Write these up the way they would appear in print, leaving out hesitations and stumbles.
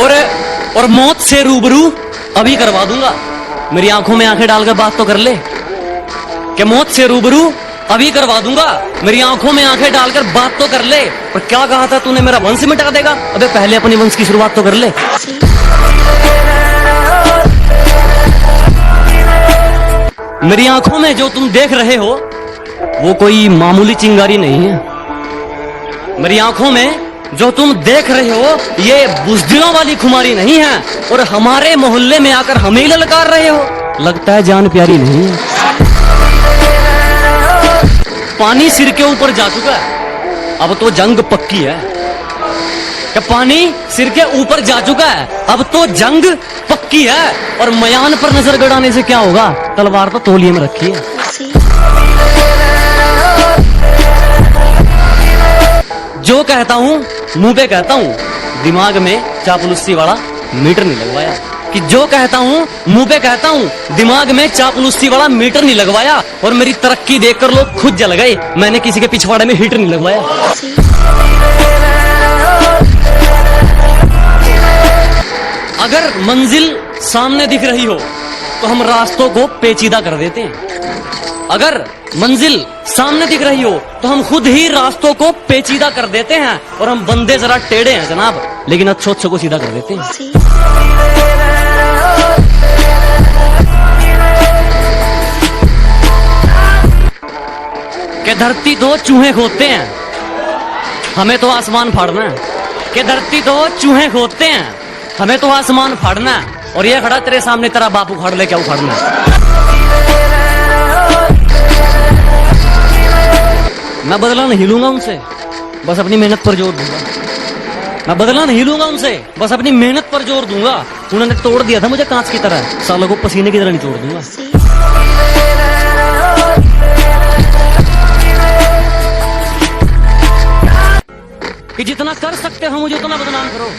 और मौत से रूबरू अभी करवा दूंगा। मेरी आंखों में आंखें डालकर बात तो कर ले। कि मौत से रूबरू अभी करवा दूंगा, मेरी आंखों में आंखें डालकर बात तो कर ले। और क्या कहा था तूने, मेरा वंश मिटा देगा? अबे पहले अपनी वंश की शुरुआत तो कर ले। मेरी आंखों में जो तुम देख रहे हो वो कोई मामूली चिंगारी नहीं है। मेरी आंखों में जो तुम देख रहे हो ये बुज़दिलों वाली खुमारी नहीं है। और हमारे मोहल्ले में आकर हमें ललकार रहे हो, लगता है जान प्यारी नहीं है। पानी सिर के ऊपर जा चुका है, अब तो जंग पक्की है। कि पानी सिर के ऊपर जा चुका है, अब तो जंग पक्की है। और मयान पर नजर गड़ाने से क्या होगा, तलवार तो तौलिए में रखी है। जो कहता हूं मुंह पे कहता हूं, दिमाग में चापलूसी वाला मीटर नहीं लगवाया। कि जो कहता हूं मुंह पे कहता हूं, दिमाग में चापलूसी वाला मीटर नहीं लगवाया। और मेरी तरक्की देखकर लोग खुद जल गए, मैंने किसी के पिछवाड़े में हीटर नहीं लगवाया। अगर मंजिल सामने दिख रही हो तो हम रास्तों को पेचीदा कर देते हैं। अगर मंजिल सामने दिख रही हो तो हम खुद ही रास्तों को पेचीदा कर देते हैं। और हम बंदे जरा टेढ़े हैं जनाब, लेकिन अच्छों को सीधा कर देते हैं। कि धरती तो चूहे खोदते हैं, हमें तो आसमान फाड़ना है। कि धरती तो चूहे खोदते हैं, हमें तो आसमान फाड़ना है। और ये खड़ा तेरे सामने, तेरा बाप उखाड़ ले, क्या उखाड़ना है? मैं बदला नहीं लूंगा उनसे, बस अपनी मेहनत पर जोर दूंगा। मैं बदला नहीं लूंगा उनसे, बस अपनी मेहनत पर जोर दूंगा। उन्होंने तोड़ दिया था मुझे कांच की तरह, सालों को पसीने की तरह नहीं तोड़ दूंगा। कि जितना कर सकते हो मुझे उतना बदनाम करो,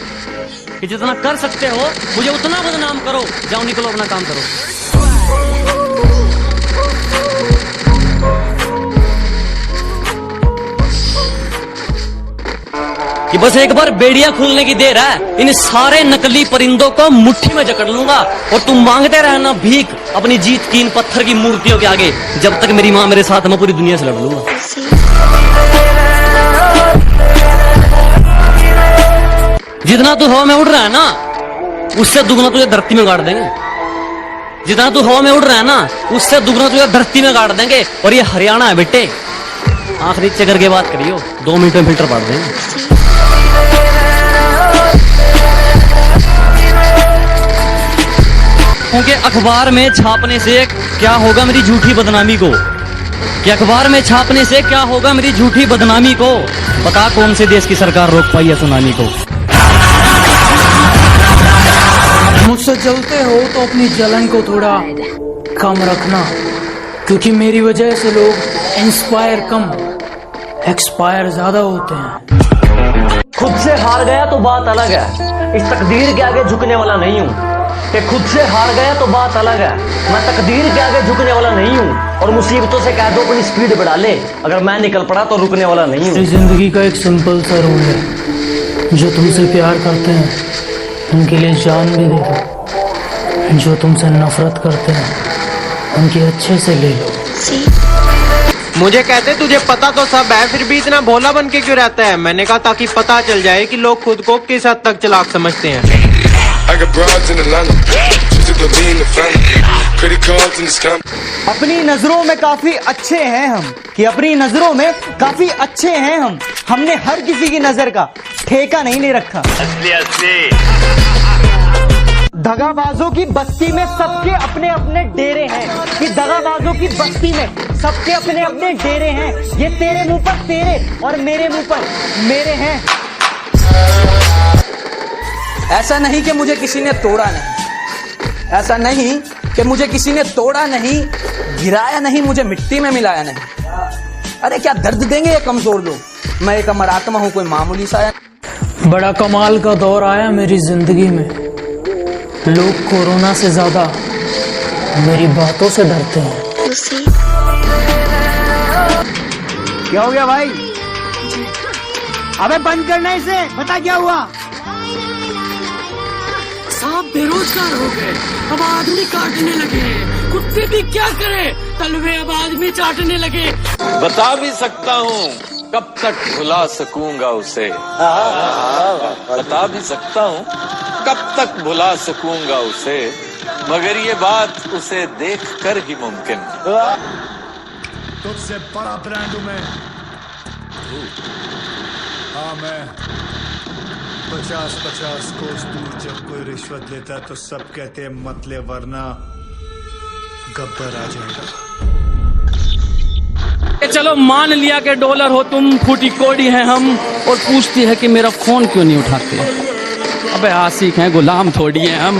कि जितना कर सकते हो मुझे उतना बदनाम करो। जाओ निकलो, अपना काम करो। कि बस एक बार बेड़िया खुलने की देर है, इन सारे नकली परिंदों को मुट्ठी में जकड़ लूंगा। और तुम मांगते रहना भीख अपनी जीत की इन पत्थर की मूर्तियों के आगे। जब तक मेरी माँ मेरे साथ, मैं पूरी दुनिया से लड़ लूंगा। जितना तू हवा में उड़ रहा है ना, उससे दुगना तुझे धरती में गाड़ देंगे। जितना तू हवा में उड़ रहा है ना, उससे दुगना तुझे धरती में गाड़ देंगे। और ये हरियाणा है बेटे, आंख नीचे करके बात करियो, 2 मिनट में फिल्टर पाड़ देंगे। क्योंकि अखबार में छापने से क्या होगा मेरी झूठी बदनामी को, कि अखबार में छापने से क्या होगा मेरी झूठी बदनामी को। बता कौन से देश की सरकार रोक पाई है सुनामी को। मुझसे जलते हो तो अपनी जलन को थोड़ा कम रखना, क्योंकि मेरी वजह से लोग इंस्पायर कम एक्सपायर ज्यादा होते हैं। खुद से हार गया तो बात अलग है, इस तकदीर के आगे झुकने वाला नहीं हूँ। कि खुद से हार गया तो बात अलग है, मैं तकदीर के आगे झुकने वाला नहीं हूँ। और मुसीबतों से कह दो अपनी स्पीड बढ़ा ले, अगर मैं निकल पड़ा तो रुकने वाला नहीं हूँ। जिंदगी का एक सिंपल सा रूल है, जो तुमसे प्यार करते हैं उनके लिए जान भी दे दो, जो तुमसे नफरत करते हैं उनके अच्छे से ले लो। मुझे कहते तुझे पता तो सब है, फिर भी इतना भोला बन के क्यों रहता है? मैंने कहा ताकि पता चल जाए कि लोग खुद को किस हद तक चालाक समझते हैं। अपनी नजरों में काफी अच्छे हैं हम, कि अपनी नजरों में काफी अच्छे हैं हम। हमने हर किसी की नजर का ठेका नहीं ले रखा। दगाबाजों की बस्ती में सबके अपने अपने डेरे हैं, कि दगाबाजों की बस्ती में सबके अपने अपने डेरे हैं। ये तेरे मुंह पर तेरे और मेरे मुंह पर मेरे हैं। ऐसा नहीं कि मुझे किसी ने तोड़ा नहीं, ऐसा नहीं कि मुझे किसी ने तोड़ा नहीं, गिराया नहीं, मुझे मिट्टी में मिलाया नहीं। अरे क्या दर्द देंगे ये कमजोर लोग? मैं एक अमर आत्मा हूं, कोई मामूली सा। बड़ा कमाल का दौर आया मेरी जिंदगी में, लोग कोरोना से ज्यादा मेरी बातों से डरते हैं। क्या हो गया भाई? अबे बंद करना इसे, बता क्या हुआ? बेरोजगार हो गए, अब आदमी काटने लगे। कुत्ते भी क्या करे, तलवे अब आदमी चाटने लगे। बता भी सकता हूँ कब तक भुला सकूंगा उसे, बता भी सकता हूँ कब तक भुला सकूंगा उसे, मगर ये बात उसे देख कर ही मुमकिन। तुझसे बड़ा ब्रांड हूं मैं। हाँ, मैं 50-50 कोस दूर जब कोई रिश्वत लेता तो सब कहते हैं मत ले वरना गब्बर आ जाएगा। चलो मान लिया कि डॉलर हो तुम, फूटी कोड़ी है हम, और पूछती है कि मेरा फोन क्यों नहीं उठाते। अबे आशिक हैं, गुलाम थोड़ी हैं हम।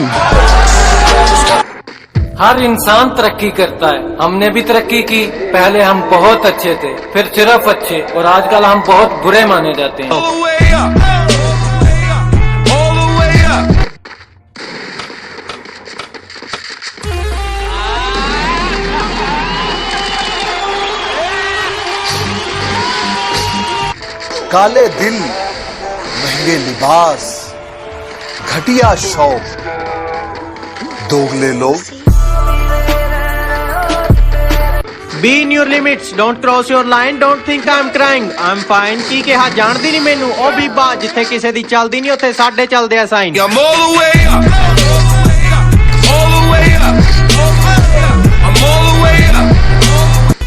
हर इंसान तरक्की करता है, हमने भी तरक्की की। पहले हम बहुत अच्छे थे, फिर सिर्फ अच्छे, और आजकल हम बहुत बुरे माने जाते हैं। काले दिल, महंगे लिबास, घटिया शौक, दोगले लोग। Be in your limits, don't cross your line, don't think I'm crying, I'm fine। की के हाथ ਜਾਣਦੀ ਨਹੀਂ ਮੈਨੂੰ, ਉਹ ਬੀਬਾ ਜਿੱਥੇ ਕਿਸੇ ਦੀ ਚੱਲਦੀ ਨਹੀਂ ਉੱਥੇ ਸਾਡੇ ਚੱਲਦੇ ਆ ਸਾਈਨ।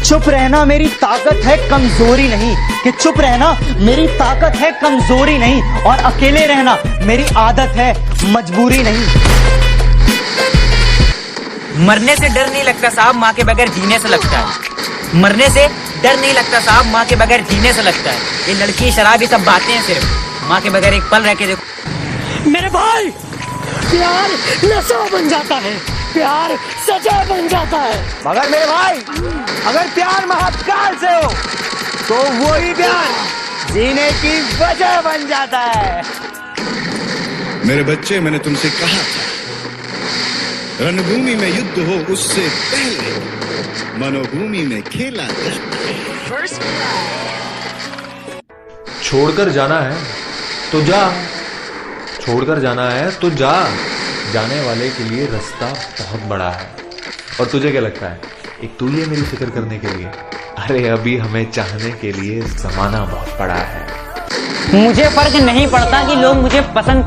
चुप रहना मेरी ताकत है, कमजोरी नहीं। कि चुप रहना मेरी ताकत है, कमजोरी नहीं। और अकेले रहना मेरी आदत है, मजबूरी नहीं। मरने से डर नहीं लगता साहब, माँ के बगैर जीने से लगता है। मरने से डर नहीं लगता साहब, माँ के बगैर जीने से लगता है। ये लड़की शराब ये सब बातें हैं सिर्फ, माँ के बगैर एक पल रह के देखो। मेरे भाई, प्यार नशा बन जाता है, प्यार सजा बन जाता है। मगर मेरे भाई, अगर प्यार महत्काल से हो तो वही प्यार जीने की वजह बन जाता है। मेरे बच्चे, मैंने तुमसे कहा था, रणभूमि में युद्ध हो उससे पहले मनोभूमि में खेला जाता है। छोड़कर जाना है तो जा, छोड़कर जाना है तो जा। जाने वाले के लिए रास्ता बहुत बड़ा है। और तुझे क्या लगता है, एक तू ही है मेरी फिक्र करने के लिए? अरे अभी हमें चाहने के लिए जमाना बहुत बड़ा है। मुझे फर्क नहीं पड़ता कि लोग मुझे पसंद